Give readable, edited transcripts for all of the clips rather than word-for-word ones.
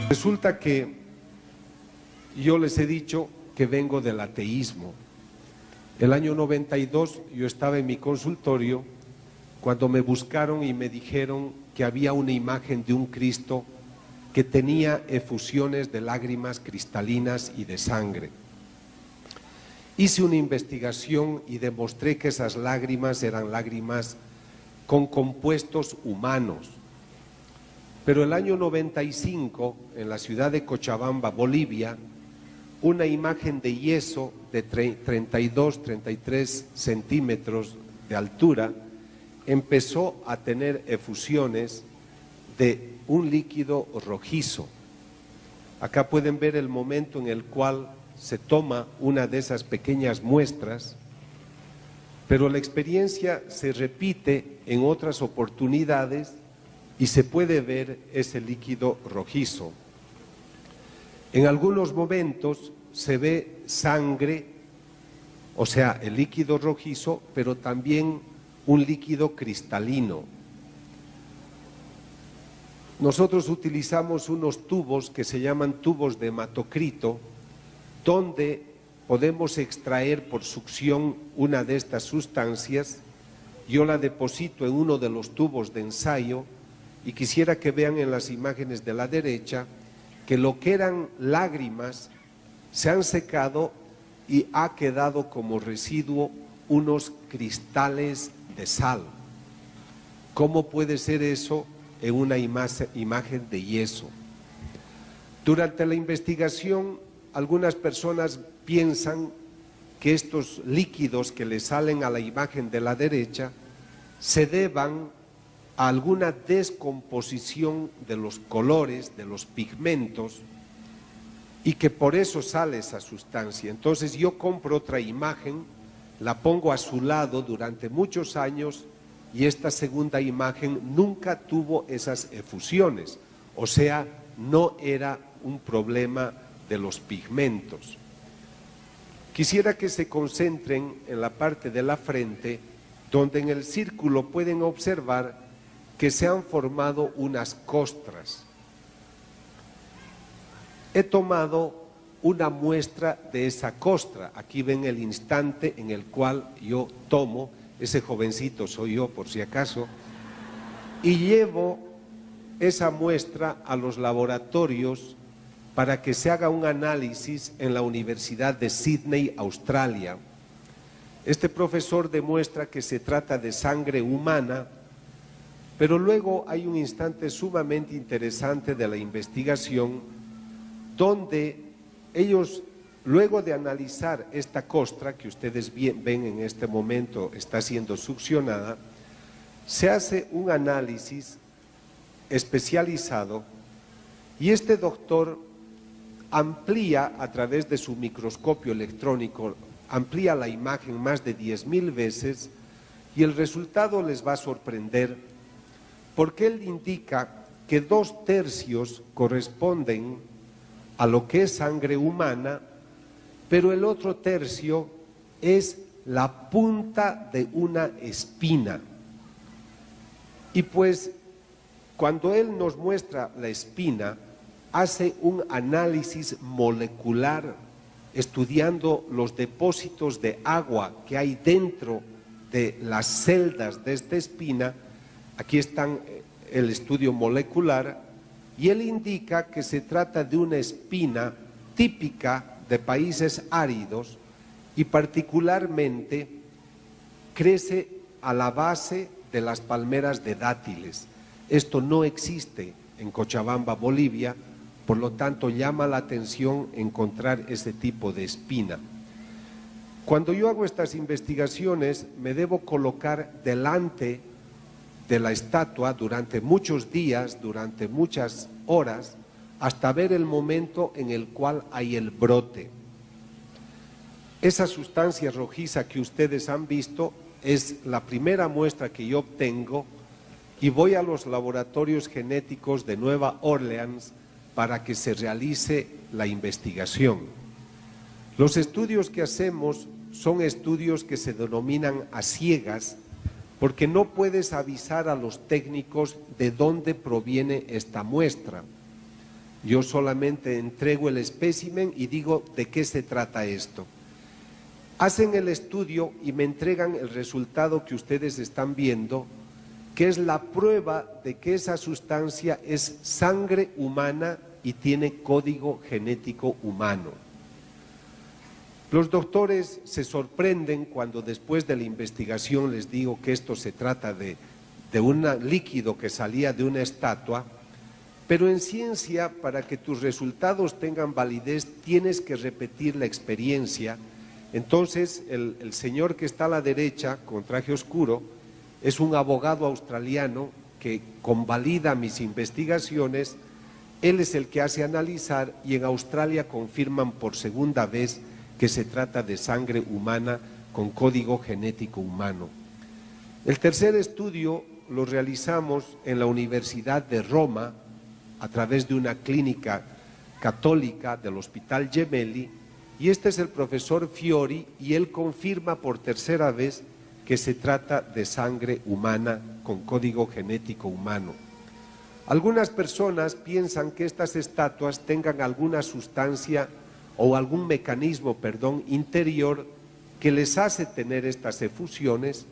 Resulta que yo les he dicho que vengo del ateísmo. El año 92 yo estaba en mi consultorio cuando me buscaron y me dijeron que había una imagen de un Cristo que tenía efusiones de lágrimas cristalinas y de sangre. Hice una investigación y demostré que esas lágrimas eran lágrimas con compuestos humanos. Pero el año 95, en la ciudad de Cochabamba, Bolivia, una imagen de yeso de 32, 33 centímetros de altura empezó a tener efusiones de un líquido rojizo. Acá pueden ver el momento en el cual se toma una de esas pequeñas muestras, pero la experiencia se repite en otras oportunidades y se puede ver ese líquido rojizo. En algunos momentos se ve sangre, o sea, el líquido rojizo, pero también un líquido cristalino. Nosotros utilizamos unos tubos que se llaman tubos de hematocrito, donde podemos extraer por succión una de estas sustancias. Yo la deposito en uno de los tubos de ensayo y quisiera que vean en las imágenes de la derecha que lo que eran lágrimas se han secado y ha quedado como residuo unos cristales de sal. ¿Cómo puede ser eso en una imagen de yeso? Durante la investigación, algunas personas piensan que estos líquidos que le salen a la imagen de la derecha se deban a alguna descomposición de los colores, de los pigmentos, y que por eso sale esa sustancia. Entonces yo compro otra imagen, la pongo a su lado durante muchos años y esta segunda imagen nunca tuvo esas efusiones, o sea, no era un problema de los pigmentos. Quisiera que se concentren en la parte de la frente, donde en el círculo pueden observar que se han formado unas costras. He tomado una muestra de esa costra. Aquí ven el instante en el cual yo tomo, ese jovencito soy yo por si acaso, y llevo esa muestra a los laboratorios para que se haga un análisis en la Universidad de Sydney, Australia. Este profesor demuestra que se trata de sangre humana, pero luego hay un instante sumamente interesante de la investigación donde ellos, luego de analizar esta costra que ustedes ven en este momento está siendo succionada, se hace un análisis especializado y este doctor amplía a través de su microscopio electrónico, amplía la imagen más de 10.000 veces y el resultado les va a sorprender porque él indica que 2/3 corresponden a lo que es sangre humana, pero el otro tercio es la punta de una espina. Y pues cuando él nos muestra la espina, hace un análisis molecular estudiando los depósitos de agua que hay dentro de las celdas de esta espina. Aquí están el estudio molecular y él indica que se trata de una espina típica de países áridos y particularmente crece a la base de las palmeras de dátiles. Esto no existe en Cochabamba, Bolivia, por lo tanto llama la atención encontrar ese tipo de espina. Cuando yo hago estas investigaciones me debo colocar delante de la estatua durante muchos días, durante muchas horas, hasta ver el momento en el cual hay el brote. Esa sustancia rojiza que ustedes han visto es la primera muestra que yo obtengo y voy a los laboratorios genéticos de Nueva Orleans para que se realice la investigación. Los estudios que hacemos son estudios que se denominan a ciegas, porque no puedes avisar a los técnicos de dónde proviene esta muestra. Yo solamente entrego el espécimen y digo de qué se trata esto. Hacen el estudio y me entregan el resultado que ustedes están viendo, que es la prueba de que esa sustancia es sangre humana y tiene código genético humano. Los doctores se sorprenden cuando después de la investigación les digo que esto se trata de un líquido que salía de una estatua, pero en ciencia, para que tus resultados tengan validez, tienes que repetir la experiencia. Entonces, el señor que está a la derecha, con traje oscuro, es un abogado australiano que convalida mis investigaciones. Él es el que hace analizar y en Australia confirman por segunda vez que se trata de sangre humana con código genético humano. El tercer estudio lo realizamos en la Universidad de Roma a través de una clínica católica del Hospital Gemelli, y este es el profesor Fiori y él confirma por tercera vez que se trata de sangre humana con código genético humano. Algunas personas piensan que estas estatuas tengan alguna sustancia o algún mecanismo, interior que les hace tener estas efusiones.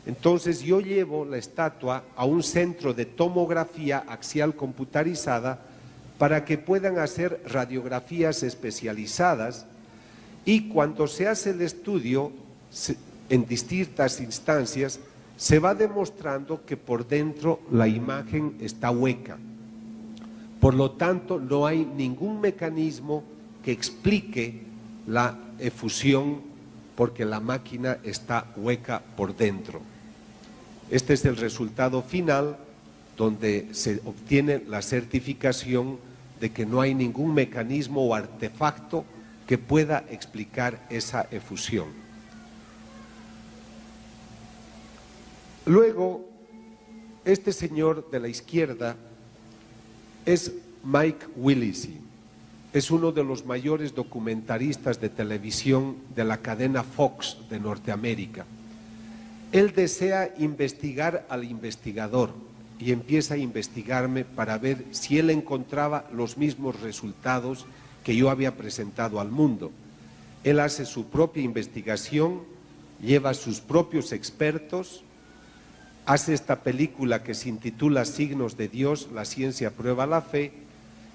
Entonces yo llevo la estatua a un centro de tomografía axial computarizada para que puedan hacer radiografías especializadas, y cuando se hace el estudio en distintas instancias se va demostrando que por dentro la imagen está hueca. Por lo tanto, no hay ningún mecanismo que explique la efusión porque la máquina está hueca por dentro. Este es el resultado final donde se obtiene la certificación de que no hay ningún mecanismo o artefacto que pueda explicar esa efusión. Luego, este señor de la izquierda es Mike Willesee. Es uno de los mayores documentaristas de televisión de la cadena Fox de Norteamérica. Él desea investigar al investigador y empieza a investigarme para ver si él encontraba los mismos resultados que yo había presentado al mundo. Él hace su propia investigación, lleva sus propios expertos, hace esta película que se intitula Signos de Dios, la ciencia prueba la fe,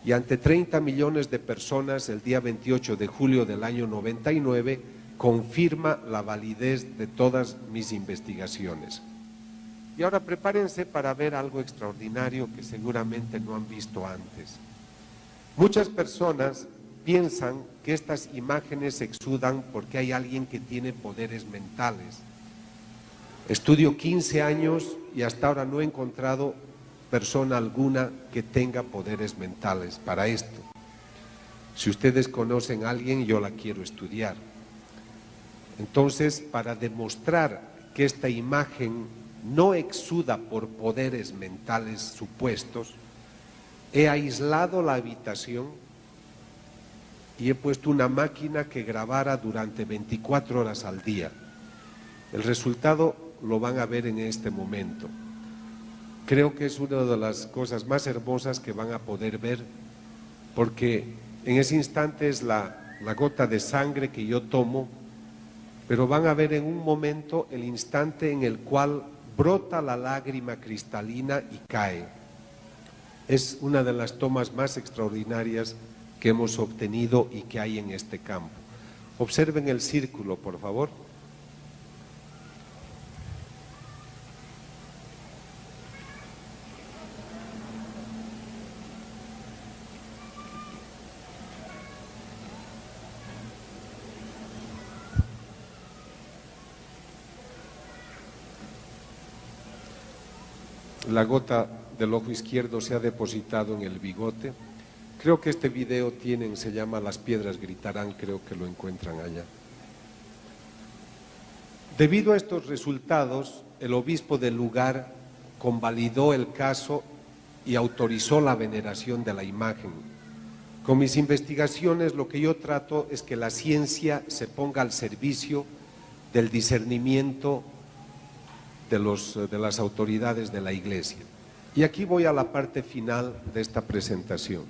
y ante 30 millones de personas, el día 28 de julio del año 99, confirma la validez de todas mis investigaciones. Y ahora prepárense para ver algo extraordinario que seguramente no han visto antes. Muchas personas piensan que estas imágenes se exudan porque hay alguien que tiene poderes mentales. Estudio 15 años y hasta ahora no he encontrado persona alguna que tenga poderes mentales para esto. Si ustedes conocen a alguien, yo la quiero estudiar. Entonces, para demostrar que esta imagen no exuda por poderes mentales supuestos, he aislado la habitación y he puesto una máquina que grabara durante 24 horas al día. El resultado lo van a ver en este momento. Creo que es una de las cosas más hermosas que van a poder ver, porque en ese instante es la gota de sangre que yo tomo, pero van a ver en un momento el instante en el cual brota la lágrima cristalina y cae. Es una de las tomas más extraordinarias que hemos obtenido y que hay en este campo. Observen el círculo, por favor. La gota del ojo izquierdo se ha depositado en el bigote. Creo que este video se llama Las piedras gritarán, creo que lo encuentran allá. Debido a estos resultados, el obispo del lugar convalidó el caso y autorizó la veneración de la imagen. Con mis investigaciones lo que yo trato es que la ciencia se ponga al servicio del discernimiento de las autoridades de la Iglesia. Y aquí voy a la parte final de esta presentación.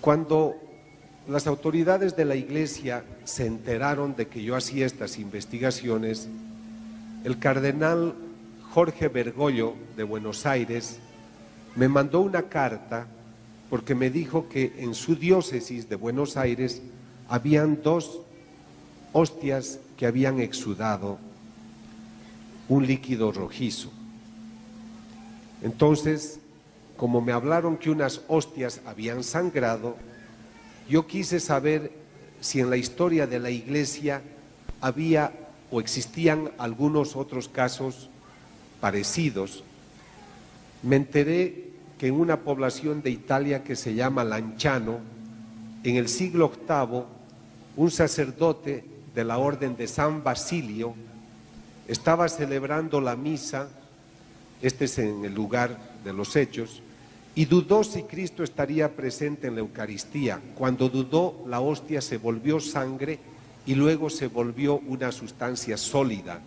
Cuando las autoridades de la Iglesia se enteraron de que yo hacía estas investigaciones, el cardenal Jorge Bergoglio de Buenos Aires me mandó una carta porque me dijo que en su diócesis de Buenos Aires habían 2 hostias que habían exudado un líquido rojizo. Entonces, como me hablaron que unas hostias habían sangrado, yo quise saber si en la historia de la Iglesia había o existían algunos otros casos parecidos. Me enteré que en una población de Italia que se llama Lanciano, en el siglo VIII, un sacerdote de la orden de San Basilio estaba celebrando la misa, este es en el lugar de los hechos, y dudó si Cristo estaría presente en la Eucaristía. Cuando dudó, la hostia se volvió sangre y luego se volvió una sustancia sólida.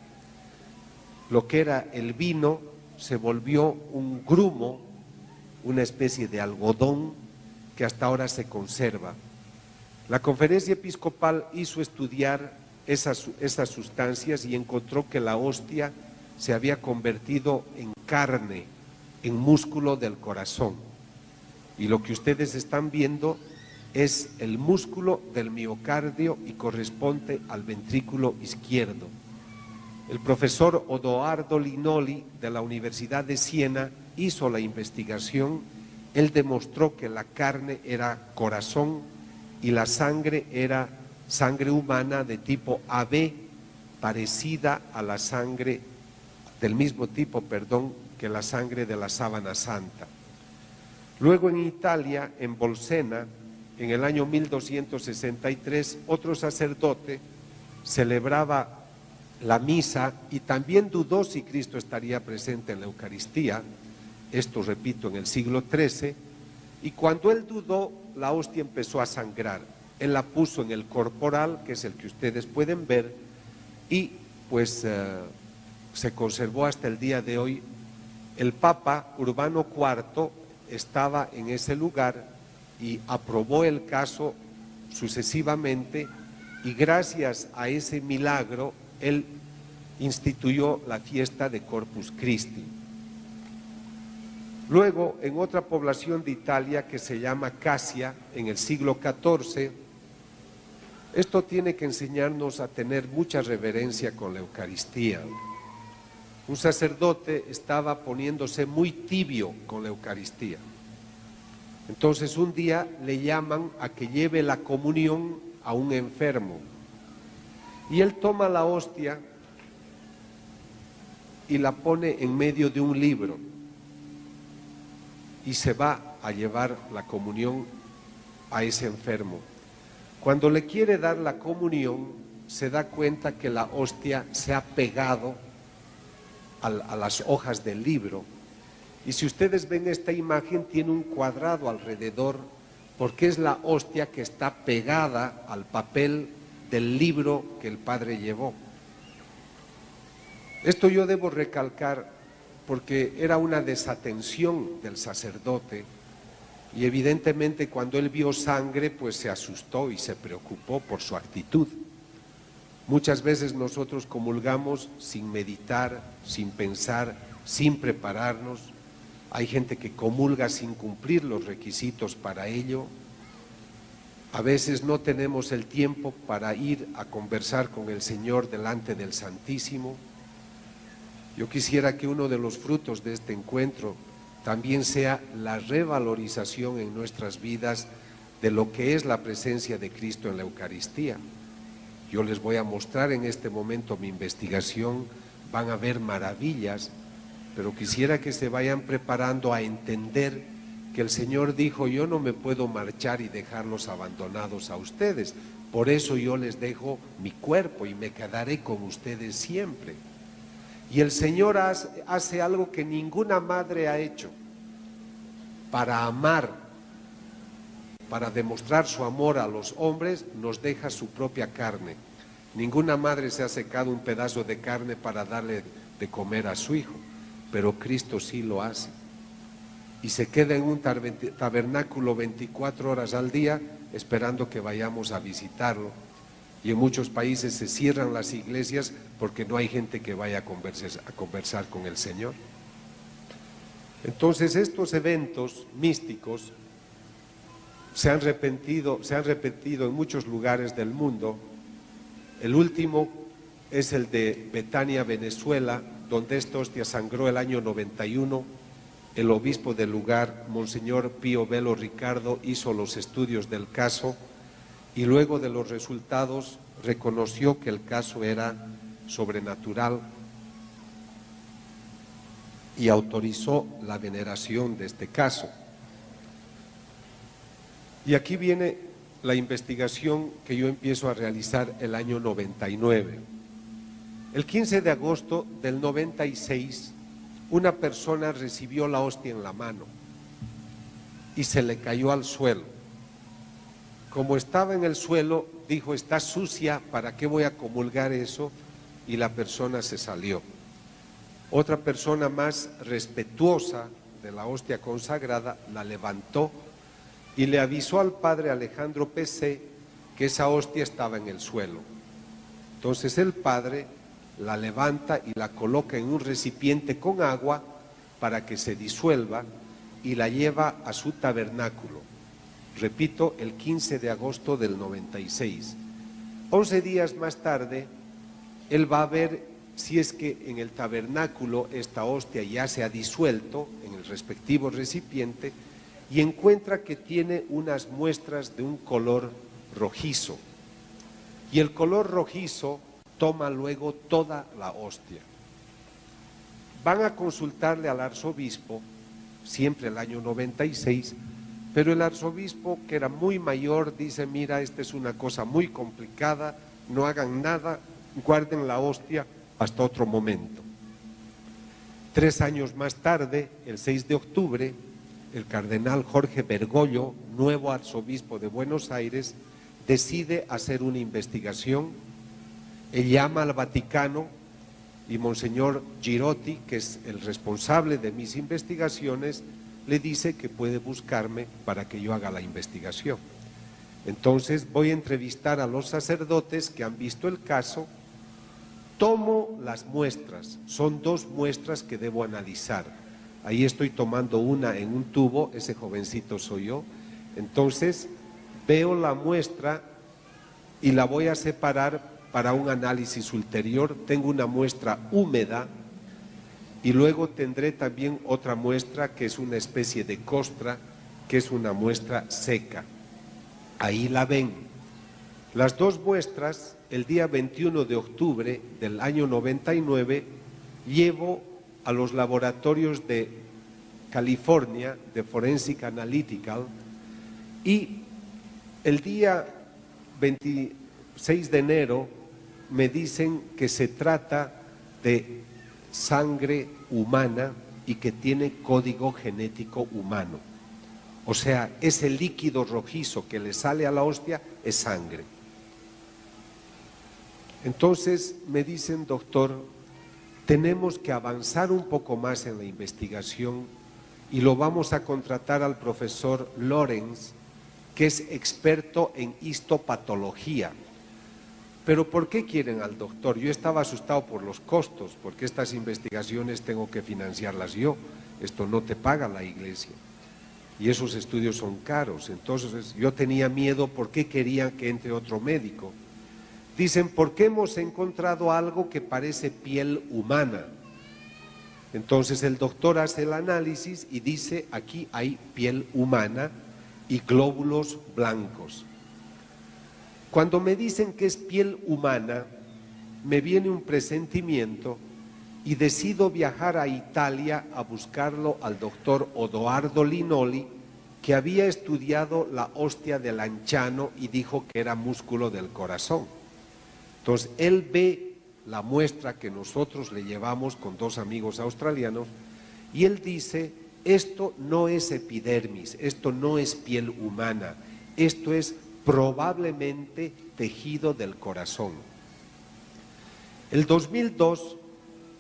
Lo que era el vino se volvió un grumo, una especie de algodón que hasta ahora se conserva. La Conferencia Episcopal hizo estudiar esas sustancias y encontró que la hostia se había convertido en carne, en músculo del corazón. Y lo que ustedes están viendo es el músculo del miocardio y corresponde al ventrículo izquierdo. El profesor Odoardo Linoli de la Universidad de Siena hizo la investigación. Él demostró que la carne era corazón y la sangre era sangre humana de tipo AB, parecida a la sangre, del mismo tipo, que la sangre de la sábana santa. Luego en Italia, en Bolsena, en el año 1263, otro sacerdote celebraba la misa y también dudó si Cristo estaría presente en la Eucaristía, esto repito en el siglo XIII, y cuando él dudó, la hostia empezó a sangrar. Él la puso en el corporal, que es el que ustedes pueden ver, y pues se conservó hasta el día de hoy. El Papa Urbano IV estaba en ese lugar y aprobó el caso sucesivamente, y gracias a ese milagro él instituyó la fiesta de Corpus Christi. Luego, en otra población de Italia que se llama Casia, en el siglo XIV, esto tiene que enseñarnos a tener mucha reverencia con la Eucaristía. Un sacerdote estaba poniéndose muy tibio con la Eucaristía. Entonces un día le llaman a que lleve la comunión a un enfermo. Y él toma la hostia y la pone en medio de un libro. Y se va a llevar la comunión a ese enfermo. Cuando le quiere dar la comunión, se da cuenta que la hostia se ha pegado a las hojas del libro. Y si ustedes ven esta imagen, tiene un cuadrado alrededor, porque es la hostia que está pegada al papel del libro que el padre llevó. Esto yo debo recalcar porque era una desatención del sacerdote, y evidentemente cuando él vio sangre pues se asustó y se preocupó por su actitud. Muchas veces nosotros comulgamos sin meditar, sin pensar, sin prepararnos. Hay gente que comulga sin cumplir los requisitos para ello. A veces no tenemos el tiempo para ir a conversar con el Señor delante del Santísimo. Yo quisiera que uno de los frutos de este encuentro también sea la revalorización en nuestras vidas de lo que es la presencia de Cristo en la Eucaristía. Yo les voy a mostrar en este momento mi investigación, van a ver maravillas, pero quisiera que se vayan preparando a entender que el Señor dijo: yo no me puedo marchar y dejarlos abandonados a ustedes, por eso yo les dejo mi cuerpo y me quedaré con ustedes siempre. Y el Señor hace algo que ninguna madre ha hecho. Para amar, para demostrar su amor a los hombres, nos deja su propia carne. Ninguna madre se ha secado un pedazo de carne para darle de comer a su hijo, pero Cristo sí lo hace. y se queda en un tabernáculo 24 horas al día esperando que vayamos a visitarlo. Y en muchos países se cierran las iglesias porque no hay gente que vaya a conversar con el Señor. Entonces estos eventos místicos se han repetido en muchos lugares del mundo. El último es el de Betania, Venezuela, donde esta hostia sangró el año 91. El obispo del lugar, Monseñor Pío Velo Ricardo, hizo los estudios del caso y luego de los resultados reconoció que el caso era sobrenatural y autorizó la veneración de este caso. Y aquí viene la investigación que yo empiezo a realizar el año 99. El 15 de agosto del 96, una persona recibió la hostia en la mano y se le cayó al suelo. Como estaba en el suelo, dijo: está sucia, ¿para qué voy a comulgar eso? Y la persona se salió. Otra persona más respetuosa de la hostia consagrada la levantó y le avisó al padre Alejandro P.C. que esa hostia estaba en el suelo. Entonces el padre la levanta y la coloca en un recipiente con agua para que se disuelva y la lleva a su tabernáculo. Repito, el 15 de agosto del 96. 11 días más tarde, él va a ver si es que en el tabernáculo esta hostia ya se ha disuelto en el respectivo recipiente y encuentra que tiene unas muestras de un color rojizo. Y el color rojizo toma luego toda la hostia. Van a consultarle al arzobispo, siempre el año 96, pero el arzobispo, que era muy mayor, dice: mira, esta es una cosa muy complicada, no hagan nada, guarden la hostia hasta otro momento. 3 años más tarde, el 6 de octubre, el cardenal Jorge Bergoglio, nuevo arzobispo de Buenos Aires, decide hacer una investigación. Él llama al Vaticano y Monseñor Girotti, que es el responsable de mis investigaciones, le dice que puede buscarme para que yo haga la investigación. Entonces voy a entrevistar a los sacerdotes que han visto el caso, tomo las muestras, son 2 muestras que debo analizar. Ahí estoy tomando una en un tubo, ese jovencito soy yo. Entonces veo la muestra y la voy a separar para un análisis ulterior. Tengo una muestra húmeda y luego tendré también otra muestra que es una especie de costra, que es una muestra seca. Ahí la ven. Las 2 muestras, el día 21 de octubre del año 99, llevo a los laboratorios de California, de Forensic Analytical, y el día 26 de enero me dicen que se trata de sangre humana y que tiene código genético humano. O sea, ese líquido rojizo que le sale a la hostia es sangre. Entonces me dicen: doctor, tenemos que avanzar un poco más en la investigación y lo vamos a contratar al profesor Lorenz, que es experto en histopatología. Pero ¿por qué quieren al doctor? Yo estaba asustado por los costos, porque estas investigaciones tengo que financiarlas yo. Esto no te paga la iglesia. Y esos estudios son caros. Entonces yo tenía miedo. ¿Por qué querían que entre otro médico? Dicen: porque hemos encontrado algo que parece piel humana. Entonces el doctor hace el análisis y dice: aquí hay piel humana y glóbulos blancos. Cuando me dicen que es piel humana, me viene un presentimiento y decido viajar a Italia a buscarlo al doctor Odoardo Linoli, que había estudiado la hostia del Lanciano y dijo que era músculo del corazón. Entonces él ve la muestra que nosotros le llevamos con 2 amigos australianos y él dice: esto no es epidermis, esto no es piel humana, esto es probablemente tejido del corazón. El 2002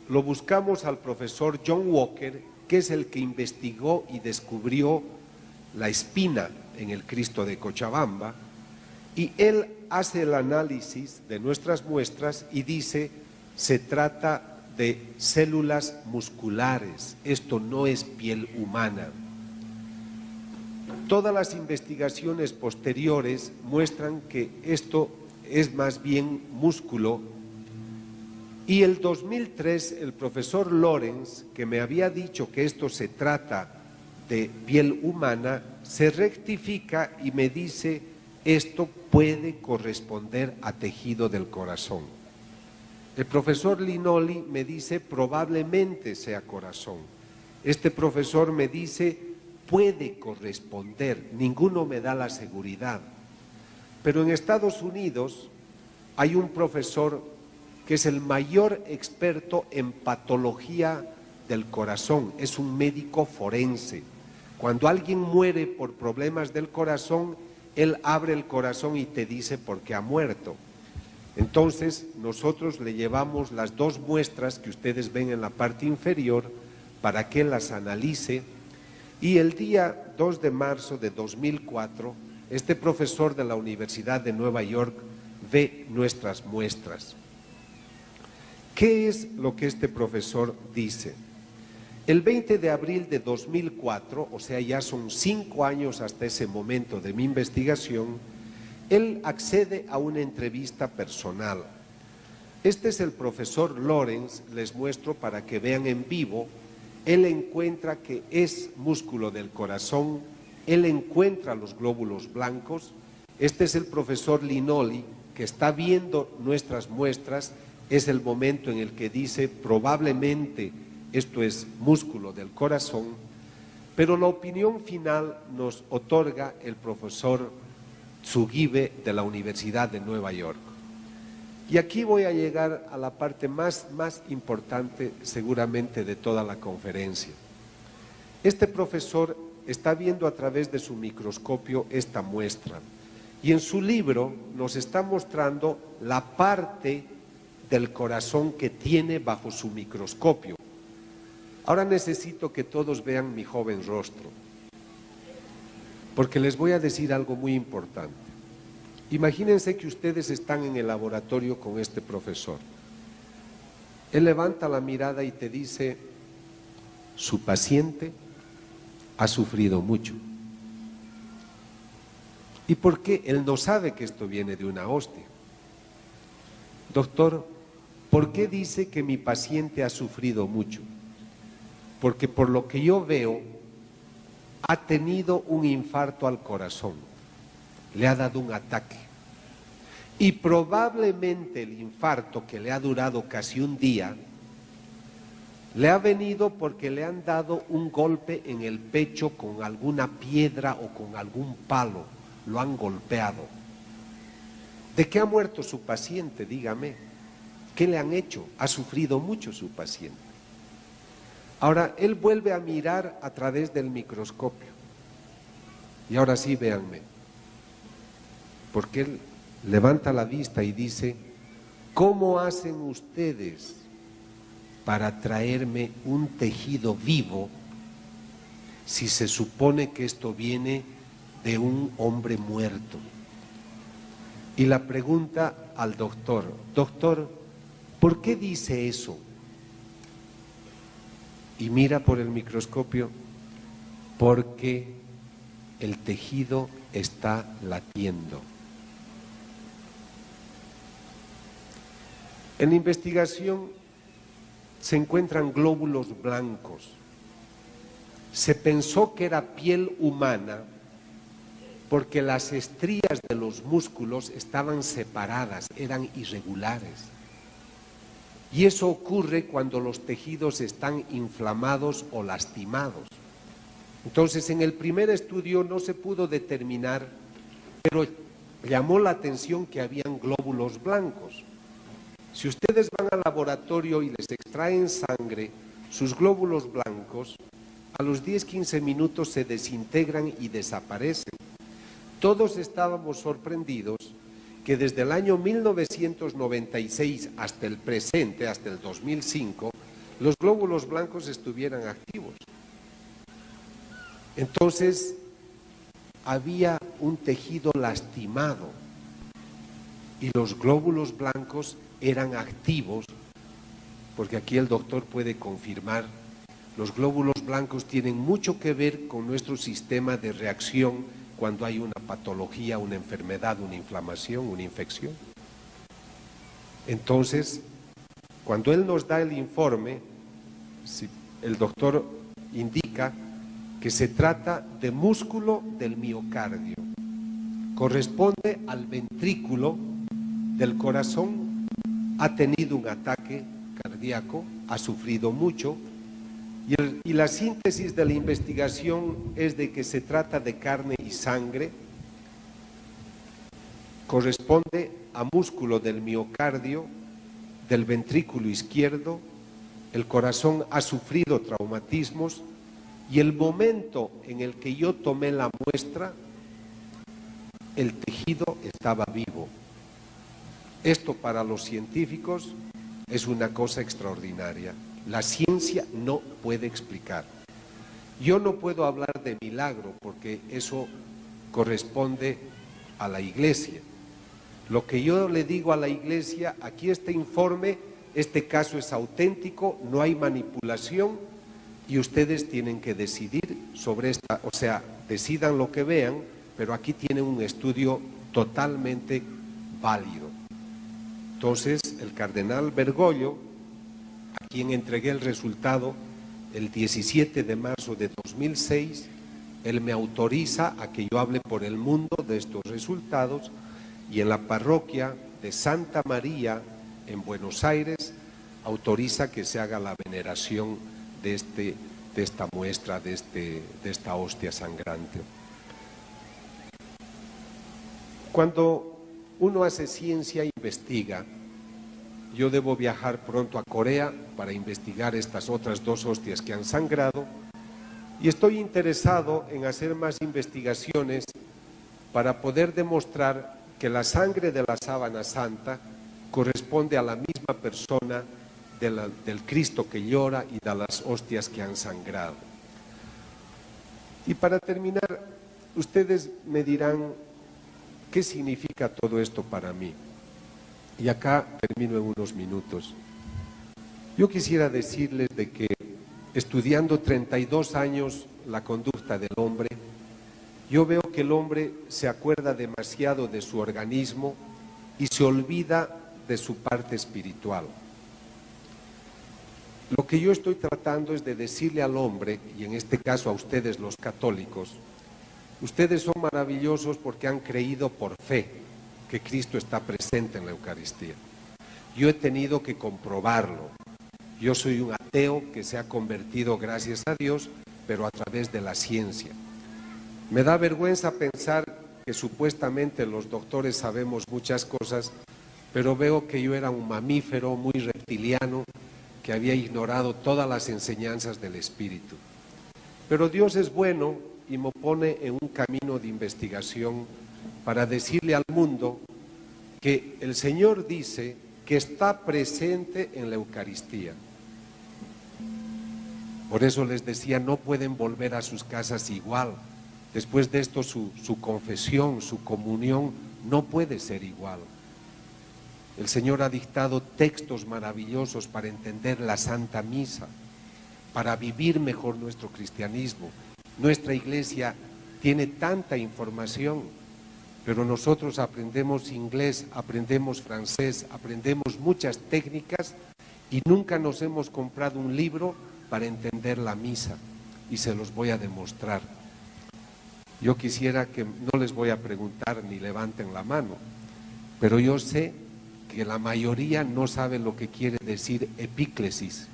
lo buscamos al profesor John Walker que es el que investigó y descubrió la espina en el Cristo de Cochabamba, y él hace el análisis de nuestras muestras y dice, se trata de células musculares, esto no es piel humana. Todas las investigaciones posteriores muestran que esto es más bien músculo, y el 2003 el profesor Lorenz, que me había dicho que esto se trata de piel humana, se rectifica y me dice, esto puede corresponder a tejido del corazón. El profesor Linoli me dice, probablemente sea corazón. Este profesor me dice, puede corresponder, ninguno me da la seguridad. Pero en Estados Unidos hay un profesor que es el mayor experto en patología del corazón, es un médico forense. Cuando alguien muere por problemas del corazón, él abre el corazón y te dice por qué ha muerto. Entonces, nosotros le llevamos las dos muestras que ustedes ven en la parte inferior para que las analice, y el día 2 de marzo de 2004, este profesor de la Universidad de Nueva York ve nuestras muestras. ¿Qué es lo que este profesor dice? El 20 de abril de 2004, o sea, ya son 5 años hasta ese momento de mi investigación, él accede a una entrevista personal. Este es el profesor Lorenz, les muestro para que vean en vivo. Él encuentra que es músculo del corazón, él encuentra los glóbulos blancos. Este es el profesor Linoli, que está viendo nuestras muestras. Es el momento en el que dice, probablemente esto es músculo del corazón, pero la opinión final nos otorga el profesor Tsugibe de la Universidad de Nueva York. Y aquí voy a llegar a la parte más importante seguramente de toda la conferencia. Este profesor está viendo a través de su microscopio esta muestra, y en su libro nos está mostrando la parte del corazón que tiene bajo su microscopio. Ahora necesito que todos vean mi joven rostro, porque les voy a decir algo muy importante. Imagínense que ustedes están en el laboratorio con este profesor. Él levanta la mirada y te dice, su paciente ha sufrido mucho. ¿Y por qué? Él no sabe que esto viene de una hostia. Doctor, ¿por qué dice que mi paciente ha sufrido mucho? Porque por lo que yo veo, ha tenido un infarto al corazón, le ha dado un ataque. Y probablemente el infarto, que le ha durado casi un día, le ha venido porque le han dado un golpe en el pecho con alguna piedra o con algún palo, lo han golpeado. ¿De qué ha muerto su paciente? Dígame. ¿Qué le han hecho? Ha sufrido mucho su paciente. Ahora, él vuelve a mirar a través del microscopio. Y ahora sí, véanme. Porque él levanta la vista y dice, ¿cómo hacen ustedes para traerme un tejido vivo si se supone que esto viene de un hombre muerto? Y la pregunta al doctor, doctor, ¿por qué dice eso? Y mira por el microscopio, porque el tejido está latiendo. En la investigación se encuentran glóbulos blancos. Se pensó que era piel humana porque las estrías de los músculos estaban separadas, eran irregulares. Y eso ocurre cuando los tejidos están inflamados o lastimados. Entonces, en el primer estudio no se pudo determinar, pero llamó la atención que habían glóbulos blancos. Si ustedes van al laboratorio y les extraen sangre, sus glóbulos blancos a los 10-15 minutos se desintegran y desaparecen. Todos estábamos sorprendidos que desde el año 1996 hasta el presente, hasta el 2005, los glóbulos blancos estuvieran activos. Entonces, había un tejido lastimado y los glóbulos blancos eran activos, porque aquí el doctor puede confirmar, los glóbulos blancos tienen mucho que ver con nuestro sistema de reacción cuando hay una patología, una enfermedad, una inflamación, una infección. Entonces, cuando él nos da el informe, el doctor indica que se trata de músculo del miocardio, corresponde al ventrículo del corazón, ha tenido un ataque cardíaco, ha sufrido mucho, y la síntesis de la investigación es de que se trata de carne y sangre, corresponde a músculo del miocardio, del ventrículo izquierdo, el corazón ha sufrido traumatismos y el momento en el que yo tomé la muestra, el tejido estaba vivo. Esto para los científicos es una cosa extraordinaria. La ciencia no puede explicar. Yo no puedo hablar de milagro porque eso corresponde a la Iglesia. Lo que yo le digo a la Iglesia, aquí este informe, este caso es auténtico, no hay manipulación y ustedes tienen que decidir sobre esta, o sea, decidan lo que vean, pero aquí tienen un estudio totalmente válido. Entonces, el cardenal Bergoglio, a quien entregué el resultado el 17 de marzo de 2006, él me autoriza a que yo hable por el mundo de estos resultados y en la parroquia de Santa María en Buenos Aires autoriza que se haga la veneración de esta muestra, de esta hostia sangrante. Cuando uno hace ciencia e investiga, yo debo viajar pronto a Corea para investigar estas otras dos hostias que han sangrado y estoy interesado en hacer más investigaciones para poder demostrar que la sangre de la sábana santa corresponde a la misma persona del Cristo que llora y de las hostias que han sangrado. Y para terminar, ustedes me dirán, ¿qué significa todo esto para mí? Y acá termino en unos minutos. Yo quisiera decirles de que estudiando 32 años la conducta del hombre, yo veo que el hombre se acuerda demasiado de su organismo y se olvida de su parte espiritual. Lo que yo estoy tratando es de decirle al hombre, y en este caso a ustedes los católicos, ustedes son maravillosos porque han creído por fe que Cristo está presente en la Eucaristía. Yo he tenido que comprobarlo. Yo soy un ateo que se ha convertido, gracias a Dios, pero a través de la ciencia. Me da vergüenza pensar que supuestamente los doctores sabemos muchas cosas, pero veo que yo era un mamífero muy reptiliano que había ignorado todas las enseñanzas del Espíritu. Pero Dios es bueno y me pone en un camino de investigación para decirle al mundo que el Señor dice que está presente en la Eucaristía. Por eso les decía, no pueden volver a sus casas igual. Después de esto su confesión, su comunión no puede ser igual. El Señor ha dictado textos maravillosos para entender la Santa Misa, para vivir mejor nuestro cristianismo. Nuestra iglesia tiene tanta información, pero nosotros aprendemos inglés, aprendemos francés, aprendemos muchas técnicas y nunca nos hemos comprado un libro para entender la misa y se los voy a demostrar. Yo quisiera que, no les voy a preguntar ni levanten la mano, pero yo sé que la mayoría no sabe lo que quiere decir epíclesis.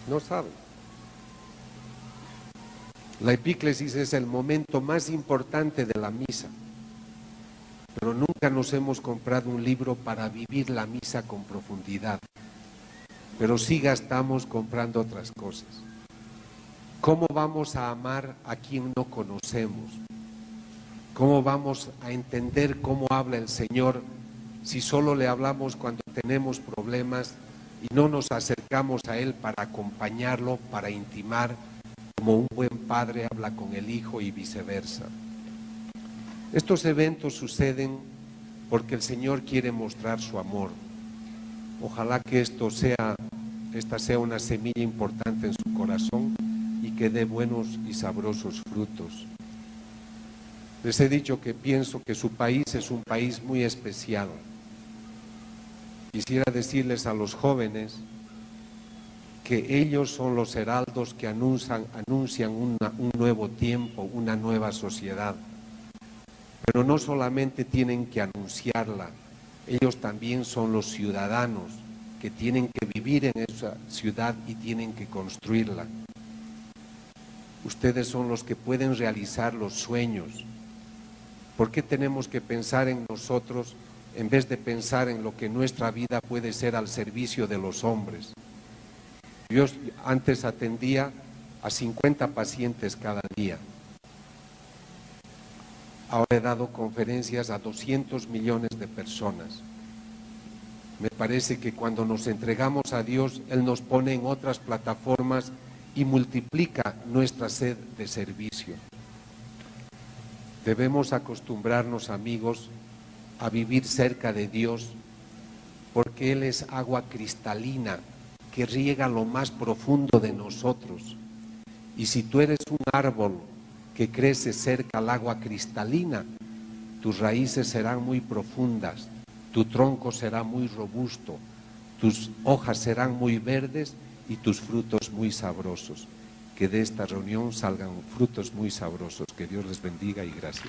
No saben. La epíclesis es el momento más importante de la misa, pero nunca nos hemos comprado un libro para vivir la misa con profundidad, pero sí gastamos comprando otras cosas. ¿Cómo vamos a amar a quien no conocemos? ¿Cómo vamos a entender cómo habla el Señor si solo le hablamos cuando tenemos problemas y no nos acercamos a Él para acompañarlo, para intimar, como un buen padre habla con el hijo y viceversa. Estos eventos suceden porque el Señor quiere mostrar su amor. Ojalá que esta sea una semilla importante en su corazón y que dé buenos y sabrosos frutos. Les he dicho que pienso que su país es un país muy especial. Quisiera decirles a los jóvenes que ellos son los heraldos que anuncian un nuevo tiempo, una nueva sociedad. Pero no solamente tienen que anunciarla, ellos también son los ciudadanos que tienen que vivir en esa ciudad y tienen que construirla. Ustedes son los que pueden realizar los sueños. ¿Por qué tenemos que pensar en nosotros en vez de pensar en lo que nuestra vida puede ser al servicio de los hombres? Yo antes atendía a 50 pacientes cada día. Ahora he dado conferencias a 200 millones de personas. Me parece que cuando nos entregamos a Dios, Él nos pone en otras plataformas y multiplica nuestra sed de servicio. Debemos acostumbrarnos, amigos, a vivir cerca de Dios, porque Él es agua cristalina que riega lo más profundo de nosotros. Y si tú eres un árbol que crece cerca al agua cristalina, tus raíces serán muy profundas, tu tronco será muy robusto, tus hojas serán muy verdes y tus frutos muy sabrosos. Que de esta reunión salgan frutos muy sabrosos. Que Dios les bendiga y gracias.